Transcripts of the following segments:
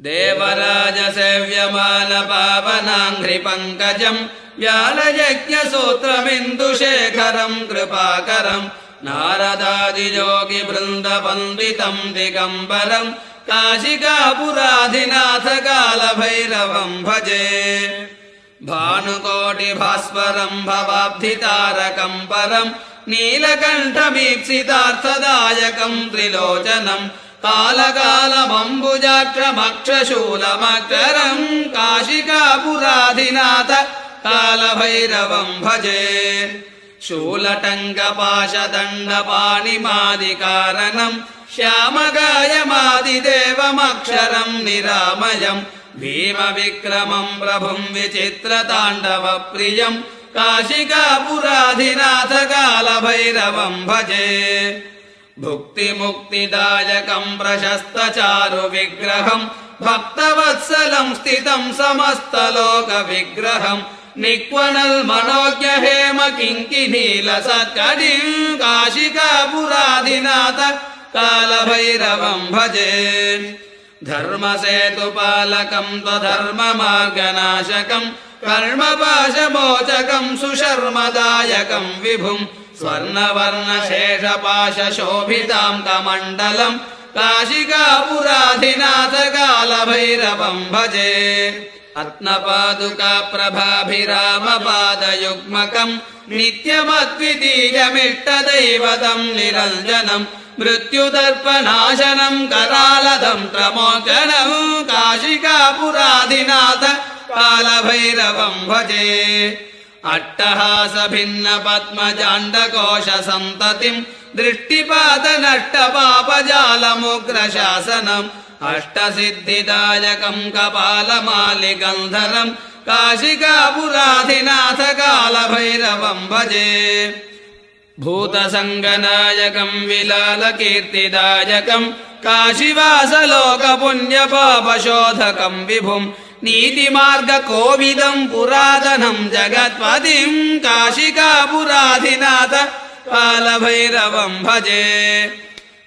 देवराजसेव्यमानपावनाङ्घ्रिपङ्कजं व्यालयज्ञसूत्रमिन्दुशेखरं कृपाकरं नारदादियोगिवृन्दवन्दितं दिगम्बरं काशिकापुराधिनाथकालभैरवं भजे भानुकोटिभास्वरं भवाब्धितारकं परं नीलकण्ठमीप्सितार्थदायकं त्रिलोचनं कालकालमम्बुजाक्षमक्षशूलमक्षरं काशिकापुराधिनाथ कालभैरवं भजे शूलटङ्कपाशदण्डपाणिमादिकारणं श्यामगायमादिदेवमक्षरं निरामयं भीमविक्रमं प्रभुं विचित्रताण्डवप्रियं काशिकापुराधिनाथ कालभैरवं भजे भुक्तिमुक्तिदायकं प्रशस्तचारुविग्रहं भक्तवत्सलं स्थितं समस्तलोकविग्रहं निक्वणल्मनोज्ञहेम किङ्किनीलसत्कटिं काशिकापुराधिनाथ कालभैरवं भजे धर्मसेतुपालकं त्वधर्ममार्गनाशकं कर्मपाशमोचकं सुशर्मदायकं विभुं स्वर्णवर्णशेषपाशशोभितां कमण्डलं काशिकापुराधिनाथ कालभैरवं भजे रत्नपादुकाप्रभाभिरामपादयुग्मकं नित्यमद्वितीयमिष्टदैवतं निरञ्जनं मृत्युदर्पनाशनं करालदं त्रमोचनं काशिकापुराधिनाथ कालभैरवं भजे अट्टहासभिन्नपद्मजाण्डकोशसन्ततिं दृष्टिपातनष्टपापजालमुग्रशासनम् अष्टसिद्धिदायकं कपालमालिगन्धरं काशिकापुराधिनाथ कालभैरवं भजे भूतसङ्गनायकं विलालकीर्तिदायकं काशीवासलोकपुण्यपापशोधकं विभुं नीतिमार्गकोविदं पुरातनं जगत्पतिं काशिकापुराधिनाथ कालभैरवं भजे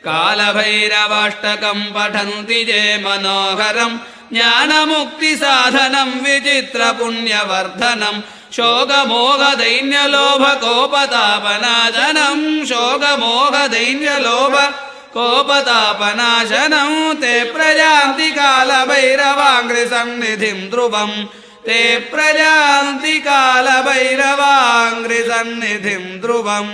कालभैरवाष्टकं पठन्ति ये मनोहरं ज्ञानमुक्तिसाधनं विचित्रपुण्यवर्धनं शोकमोहदैन्यलोभकोपतापनाशनं शोकमोहदैन्यलोभकोपतापनाशनं ते प्रयान्ति कालभैरवाङ्घ्रिसन्निधिं ध्रुवं ते प्रयान्ति कालभैरवाङ्घ्रिसन्निधिं ध्रुवम्।